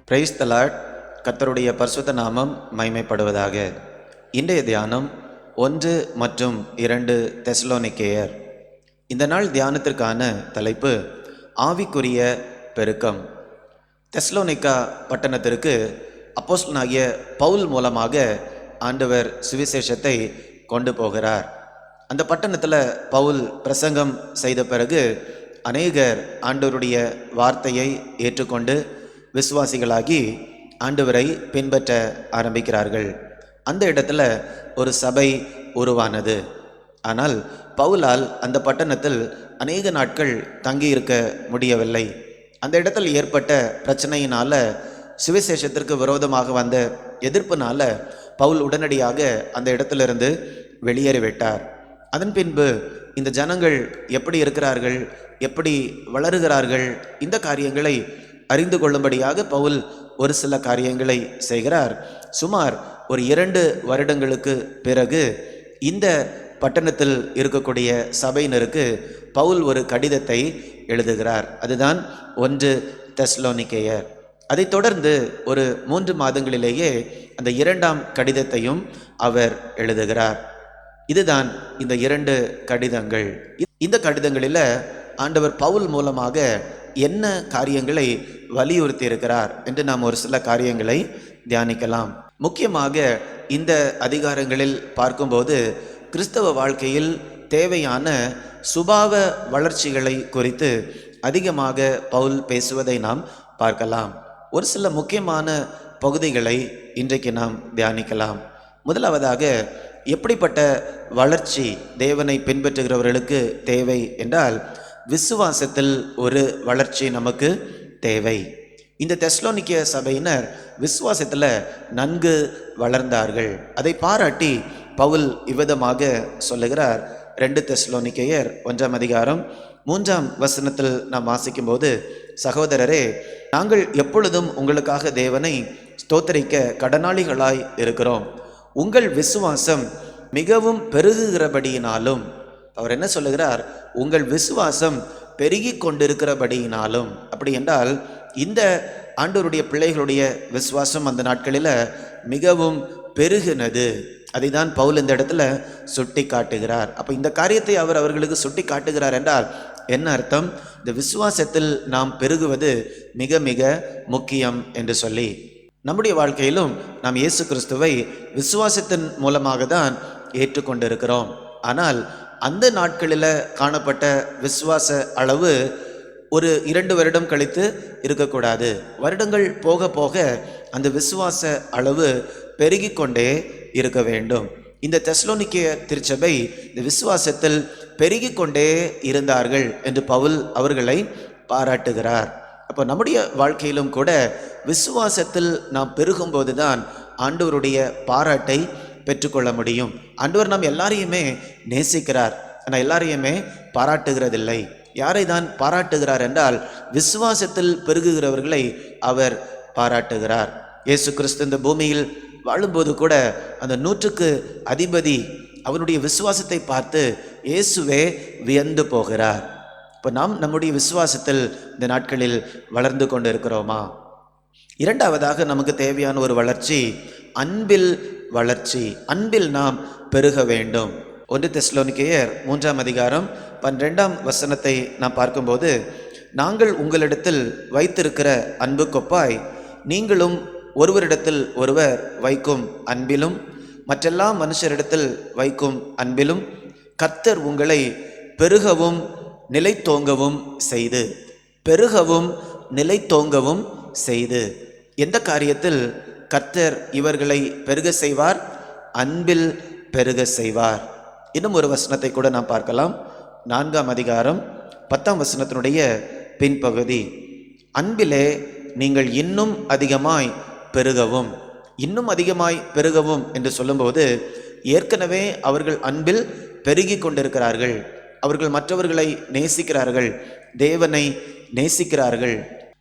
Praise the Lord. கர்த்தருடைய பரிசுத்த நாமம் மகிமைப்படுவதாக. இன்றைய தியானம் 1 மற்றும் 2 தெசலோனிக்கேயர். இந்த நாள் தியானத்திற்கான தலைப்பு ஆவிக்குரிய பெருக்கம். தெசலோனிக்கா பட்டணத்திற்கு அப்போஸ்தலனாகிய பவுல் மூலமாக ஆண்டவர் சுவிசேஷத்தை கொண்டு போகிறார். அந்த பட்டணத்தில் பவுல் பிரசங்கம் செய்த பிறகு அநேகர் ஆண்டவருடைய வார்த்தையை ஏற்றுக்கொண்டு விசுவாசிகளாகி ஆண்டவரை பின்பற்ற ஆரம்பிக்கிறார்கள். அந்த இடத்துல ஒரு சபை உருவானது. ஆனால் பவுலால் அந்த பட்டணத்தில் அநேக நாட்கள் தங்கியிருக்க முடியவில்லை. அந்த இடத்தில் ஏற்பட்ட பிரச்சனையினால, சுவிசேஷத்திற்கு விரோதமாக வந்த எதிர்ப்புனால பவுல் உடனடியாக அந்த இடத்திலிருந்து வெளியேறிவிட்டார். அதன் பின்பு இந்த ஜனங்கள் எப்படி இருக்கிறார்கள், எப்படி வளருகிறார்கள், இந்த காரியங்களை அறிந்து கொள்ளும்படியாக பவுல் ஒரு சில காரியங்களை செய்கிறார். சுமார் ஒரு 2 வருடங்களுக்கு பிறகு இந்த பட்டணத்தில் இருக்கக்கூடிய சபையினருக்கு பவுல் ஒரு கடிதத்தை எழுதுகிறார். அதுதான் 1 தெசலோனிக்கேயர். அதைத் தொடர்ந்து ஒரு 3 மாதங்களிலேயே அந்த 2ஆம் கடிதத்தையும் அவர் எழுதுகிறார். இதுதான் இந்த 2 கடிதங்கள். இந்த கடிதங்களில் ஆண்டவர் பவுல் மூலமாக என்ன காரியங்களை வலியுறுத்தி இருக்கிறார் என்று நாம் ஒரு சில காரியங்களை தியானிக்கலாம். முக்கியமாக இந்த அதிகாரங்களில் பார்க்கும்போது கிறிஸ்தவ வாழ்க்கையில் தேவையான சுபாவ வளர்ச்சிகளை குறித்து அதிகமாக பவுல் பேசுவதை நாம் பார்க்கலாம். ஒரு சில முக்கியமான பகுதிகளை இன்றைக்கு நாம் தியானிக்கலாம். முதலாவதாக, எப்படிப்பட்ட வளர்ச்சி தேவனை பின்பற்றுகிறவர்களுக்கு தேவை என்றால், விசுவாசத்தில் ஒரு வளர்ச்சி நமக்கு தேவை. இந்த தெசலோனிக்கே சபையினர் விசுவாசத்தில் நன்கு வளர்ந்தார்கள். அதை பாராட்டி பவுல் இவ்விதமாக சொல்லுகிறார். 2 தெசலோனிக்கேயர் 1ஆம் அதிகாரம் 3ஆம் வசனத்தில் நாம் வாசிக்கும் போது, சகோதரரே, நாங்கள் எப்பொழுதும் உங்களுக்காக தேவனை ஸ்தோத்தரிக்க கடனாளிகளாய் இருக்கிறோம். உங்கள் விசுவாசம் மிகவும் பெருகுகிறபடியினாலும், அவர் என்ன சொல்லுகிறார், உங்கள் விசுவாசம் பெருகி கொண்டிருக்கிறபடியினாலும். அப்படி என்றால் இந்த ஆண்டவருடைய பிள்ளைகளுடைய விசுவாசம் அந்த நாட்களில் மிகவும் பெருகினது. அதை தான் பவுல் இந்த இடத்துல சுட்டி காட்டுகிறார். அப்போ இந்த காரியத்தை அவர் அவர்களுக்கு சுட்டி காட்டுகிறார் என்றால் என்ன அர்த்தம்? இந்த விசுவாசத்தில் நாம் பெருகுவது மிக மிக முக்கியம் என்று சொல்லி, நம்முடைய வாழ்க்கையிலும் நாம் இயேசு கிறிஸ்துவை விசுவாசத்தின் மூலமாக தான் ஏற்றுக்கொண்டிருக்கிறோம். ஆனால் அந்த நாட்களில் காணப்பட்ட விசுவாச அளவு ஒரு 2 வருடம் கழித்து இருக்கக்கூடாது. வருடங்கள் போக போக அந்த விசுவாச அளவு பெருகி கொண்டே இருக்க வேண்டும். இந்த தெசலோனிக்கே திருச்சபை இந்த விசுவாசத்தில் பெருகி கொண்டே இருந்தார்கள் என்று பவுல் அவர்களை பாராட்டுகிறார். அப்போ நம்முடைய வாழ்க்கையிலும் கூட விசுவாசத்தில் நாம் பெருகும்போது தான் ஆண்டவருடைய பாராட்டை பெற்றுக்கொள்ள முடியும். ஆண்டவர் நாம் எல்லாரையுமே நேசிக்கிறார், ஆனால் எல்லாரையுமே பாராட்டுகிறதில்லை. யாரை தான் பாராட்டுகிறார் என்றால், விசுவாசத்தில் பெருகுகிறவர்களை அவர் பாராட்டுகிறார். இயேசு கிறிஸ்து இந்த பூமியில் வாழும்போது கூட அந்த 100க்கு அதிபதி அவனுடைய விசுவாசத்தை பார்த்து இயேசுவே வியந்து போகிறார். இப்போ நாம் நம்முடைய விசுவாசத்தில் இந்த நாட்களில் வளர்ந்து கொண்டு இருக்கிறோமா? இரண்டாவதாக, நமக்கு தேவையான ஒரு வளர்ச்சி அன்பில் வளர்ச்சி. அன்பில் நாம் பெருக வேண்டும். 1 தெசலோனிக்கேயர் 3ஆம் அதிகாரம் 12ஆம் வசனத்தை நாம் பார்க்கும்போது, நாங்கள் உங்களிடத்தில் வைத்திருக்கிற அன்பு கொப்பாய் நீங்களும் ஒருவரிடத்தில் ஒருவர் வைக்கும் அன்பிலும் மற்றெல்லா மனுஷரிடத்தில் வைக்கும் அன்பிலும் கர்த்தர் உங்களை பெருகவும் நிலைத்தோங்கவும் செய்து, பெருகவும் நிலைத்தோங்கவும் செய்து. எந்த காரியத்தில் கர்த்தர் இவர்களை பெருக செய்வார்? அன்பில் பெருக செய்வார். இன்னும் ஒரு வசனத்தை கூட நாம் பார்க்கலாம். 4ஆம் அதிகாரம் 10ஆம் வசனத்தினுடைய பின்பகுதி, அன்பிலே நீங்கள் இன்னும் அதிகமாய் பெருகவும். இன்னும் அதிகமாய் பெருகவும் என்று சொல்லும்போது, ஏற்கனவே அவர்கள் அன்பில் பெருகி கொண்டிருக்கிறார்கள். அவர்கள் மற்றவர்களை நேசிக்கிறார்கள், தேவனை நேசிக்கிறார்கள்.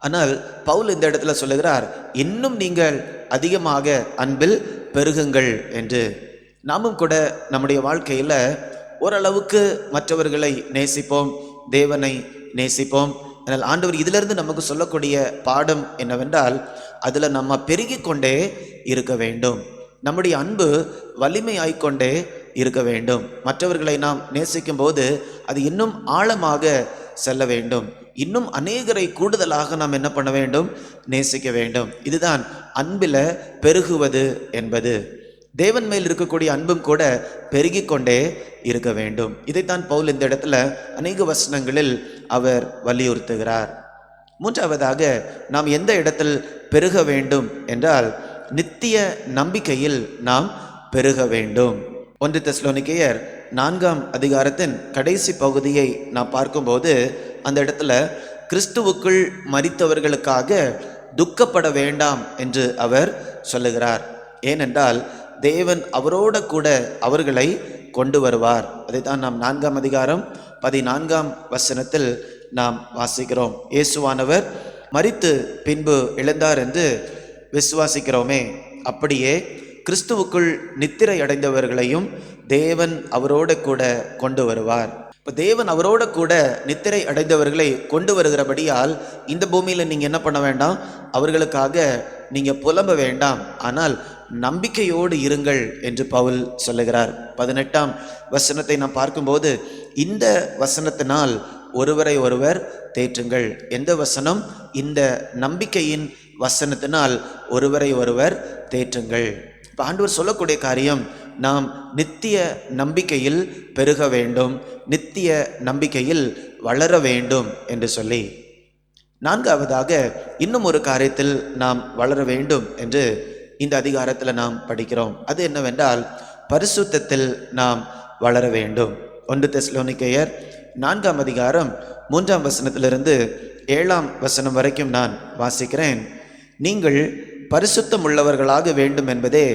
ஆனால் பவுல் இந்த இடத்துல சொல்லுகிறார், இன்னும் நீங்கள் அதிகமாக அன்பில் பெருகுங்கள் என்று. நாமும் கூட நம்முடைய வாழ்க்கையில் ஓரளவுக்கு மற்றவர்களை நேசிப்போம், தேவனை நேசிப்போம். ஆனால் ஆண்டவர் இதிலிருந்து நமக்கு சொல்லக்கூடிய பாடம் என்னவென்றால், அதில் நம்ம பெருகி கொண்டே இருக்க வேண்டும். நம்முடைய அன்பு வலிமையாய்க்கொண்டே இருக்க வேண்டும். மற்றவர்களை நாம் நேசிக்கும் போது அது இன்னும் ஆழமாக செல்ல வேண்டும். இன்னும் அநேகரை கூடுதலாக நாம் என்ன பண்ண வேண்டும்? நேசிக்க வேண்டும். இதுதான் அன்பில் பெருகுவது என்பது. தேவன் மேல் இருக்கக்கூடிய அன்பும் கூட பெருகி கொண்டே இருக்க வேண்டும். இதைத்தான் பவுல் இந்த இடத்துல அநேக வசனங்களில் அவர் வலியுறுத்துகிறார். மூன்றாவதாக நாம் எந்த இடத்தில் பெருக வேண்டும் என்றால் நித்திய நம்பிக்கையில் நாம் பெருக வேண்டும். 1 தெசலோனிக்கேயர் 4ஆம் அதிகாரத்தின் கடைசி பகுதியை நாம் பார்க்கும்போது அந்த இடத்துல கிறிஸ்துவுக்குள் மரித்தவர்களுக்காக துக்கப்பட வேண்டாம் என்று அவர் சொல்லுகிறார். ஏனென்றால் தேவன் அவரோட கூட அவர்களை கொண்டு வருவார். அதைத்தான் நாம் 4ஆம் அதிகாரம் 14ஆம் வசனத்தில் நாம் வாசிக்கிறோம். இயேசுவானவர் மரித்து பின்பு எழுந்தார் என்று விசுவாசிக்கிறோமே, அப்படியே கிறிஸ்துவுக்குள் நித்திரை அடைந்தவர்களையும் தேவன் அவரோட கூட கொண்டு வருவார். இப்போ தேவன் அவரோட கூட நித்திரை அடைந்தவர்களை கொண்டு வருகிறபடியால் இந்த பூமியில் நீங்கள் என்ன பண்ண வேண்டாம்? அவர்களுக்காக நீங்கள் புலம்ப வேண்டாம், ஆனால் நம்பிக்கையோடு இருங்கள் என்று பவுல் சொல்லுகிறார். 18ஆம் வசனத்தை நாம் பார்க்கும்போது இந்த வசனத்தினால் ஒருவரை ஒருவர் தேற்றுங்கள். எந்த வசனம்? இந்த நம்பிக்கையின் வசனத்தினால் ஒருவரை ஒருவர் தேற்றுங்கள். இப்போ ஆண்டவர் சொல்லக்கூடிய காரியம், நாம் நித்திய நம்பிக்கையில் பெருக வேண்டும், நித்திய நம்பிக்கையில் வளர வேண்டும் என்று சொல்லி. நான்காவதாக இன்னும் ஒரு காரியத்தில் நாம் வளர வேண்டும் என்று இந்த அதிகாரத்தில் நாம் படிக்கிறோம். அது என்னவென்றால் பரிசுத்தத்தில் நாம் வளர வேண்டும். 1 தெசலோனிக்கேயர் 4ஆம் அதிகாரம் 3ஆம் வசனத்திலிருந்து 7ஆம் வசனம் வரைக்கும் நான் வாசிக்கிறேன். நீங்கள் பரிசுத்தம் உள்ளவர்களாக வேண்டும் என்பதே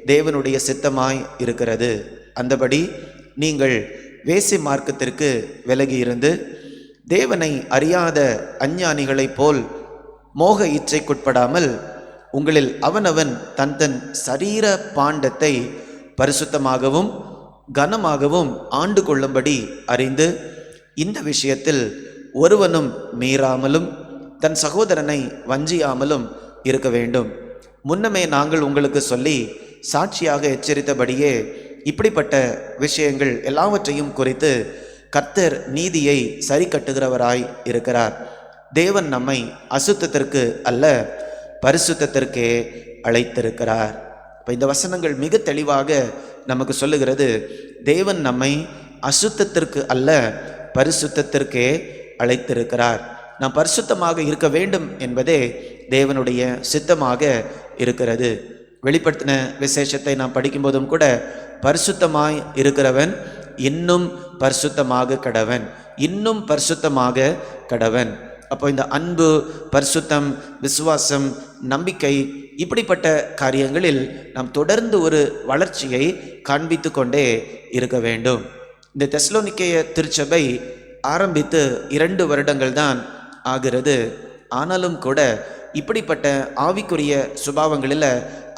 தேவனுடைய சித்தமாய் இருக்கிறது. அந்தபடி நீங்கள் வேசி மார்க்கத்திற்கு விலகி இருந்து தேவனை அறியாத அஞ்ஞானிகளைப் போல் மோக இச்சைக்குட்படாமல் உங்களில் அவனவன் தன் தன் சரீர பாண்டத்தை பரிசுத்தமாகவும் கனமாகவும் ஆண்டு கொள்ளும்படி அறிந்து இந்த விஷயத்தில் ஒருவனும் மீறாமலும் தன் சகோதரனை வஞ்சியாமலும் இருக்க வேண்டும். முன்னமே நாங்கள் உங்களுக்கு சொல்லி சாட்சியாக எச்சரித்தபடியே இப்படிப்பட்ட விஷயங்கள் எல்லாவற்றையும் குறித்து கர்த்தர் நீதியை சரி கட்டுகிறவராய் இருக்கிறார். தேவன் நம்மை அசுத்தத்திற்கு அல்ல பரிசுத்தத்திற்கே அழைத்திருக்கிறார். இப்போ இந்த வசனங்கள் மிக தெளிவாக நமக்கு சொல்லுகிறது, தேவன் நம்மை அசுத்தத்திற்கு அல்ல பரிசுத்தத்திற்கே அழைத்திருக்கிறார். நாம் பரிசுத்தமாக இருக்க வேண்டும் என்பதே தேவனுடைய சித்தமாக இருக்கிறது. வெளிப்படுத்தின விசேஷத்தை நாம் படிக்கும்போதும் கூட பரிசுத்தமாய் இருக்கிறவன் இன்னும் பரிசுத்தமாக கடவன், இன்னும் பரிசுத்தமாக கடவன். அப்போ இந்த அன்பு, பரிசுத்தம், விசுவாசம், நம்பிக்கை, இப்படிப்பட்ட காரியங்களில் நாம் தொடர்ந்து ஒரு வளர்ச்சியை காண்பித்து கொண்டே இருக்க வேண்டும். இந்த தெசலோனிக்கேய திருச்சபை ஆரம்பித்து 2 வருடங்கள் தான் ஆகிறது. ஆனாலும் கூட இப்படிப்பட்ட ஆவிக்குரிய சுபாவங்களில்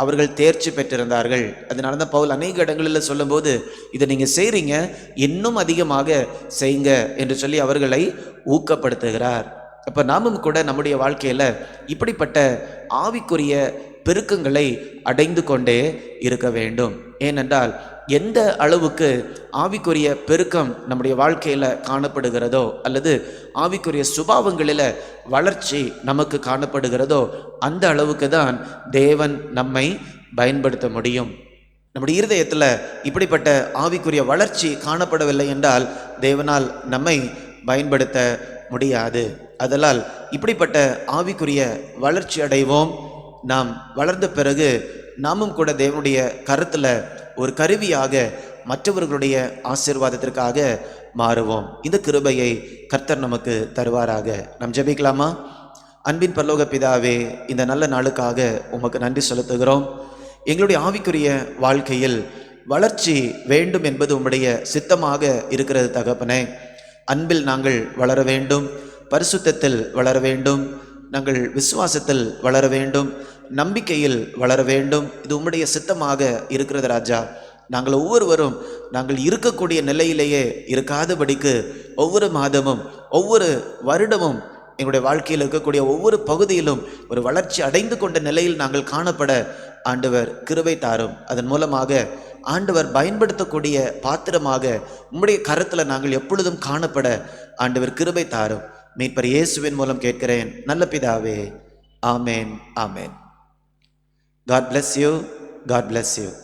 அவர்கள் தேர்ச்சி பெற்றிருந்தார்கள். அதனால தான் பவுல் அநேக இடங்களில் சொல்லும்போது இதை நீங்கள் செய்கிறீங்க, இன்னும் அதிகமாக செய்யுங்க என்று சொல்லி அவர்களை ஊக்கப்படுத்துகிறார். அப்போ நாமும் கூட நம்முடைய வாழ்க்கையில் இப்படிப்பட்ட ஆவிக்குரிய பெருக்கங்களை அடைந்து கொண்டே இருக்க வேண்டும். ஏனென்றால் எந்த அளவுக்கு ஆவிக்குரிய பெருக்கம் நம்முடைய வாழ்க்கையில் காணப்படுகிறதோ அல்லது ஆவிக்குரிய சுபாவங்களில் வளர்ச்சி நமக்கு காணப்படுகிறதோ அந்த அளவுக்கு தான் தேவன் நம்மை பயன்படுத்த முடியும். நம்முடைய இருதயத்தில் இப்படிப்பட்ட ஆவிக்குரிய வளர்ச்சி காணப்படவில்லை என்றால் தேவனால் நம்மை பயன்படுத்த முடியாது. அதனால் இப்படிப்பட்ட ஆவிக்குரிய வளர்ச்சி அடைவோம். நாம் வளர்ந்த பிறகு நாமும் கூட தேவனுடைய கருத்தில் ஒரு கருவியாக மற்றவர்களுடைய ஆசீர்வாதத்திற்காக மாறுவோம். இந்த கிருபையை கர்த்தர் நமக்கு தருவாராக. நாம் ஜெபிக்கலாமா? அன்பின் பரலோக பிதாவே, இந்த நல்ல நாளுக்காக உமக்கு நன்றி செலுத்துகிறோம். எங்களுடைய ஆவிக்குரிய வாழ்க்கையில் வளர்ச்சி வேண்டும் என்பது உம்முடைய சித்தமாக இருக்கிறது தகப்பனே. அன்பில் நாங்கள் வளர வேண்டும், பரிசுத்தத்தில் வளர வேண்டும், நாங்கள் விசுவாசத்தில் வளர வேண்டும், நம்பிக்கையில் வளர வேண்டும். இது உம்முடைய சித்தமாக இருக்கிறது ராஜா. நாங்கள் ஒவ்வொருவரும் நாங்கள் இருக்கக்கூடிய நிலையிலேயே இருக்காதபடிக்கு ஒவ்வொரு மாதமும் ஒவ்வொரு வருடமும் எங்களுடைய வாழ்க்கையில் இருக்கக்கூடிய ஒவ்வொரு பகுதியிலும் ஒரு வளர்ச்சி அடைந்து கொண்ட நிலையில் நாங்கள் காணப்பட ஆண்டவர் கிருபை தாரும். அதன் மூலமாக ஆண்டவர் பயன்படுத்தக்கூடிய பாத்திரமாக உம்முடைய கரத்தில் நாங்கள் எப்பொழுதும் காணப்பட ஆண்டவர் கிருபை தாரும். மீட்பர் இயேசுவின் மூலம் கேட்கிறேன் நல்ல பிதாவே, ஆமேன், ஆமேன். God bless you. God bless you.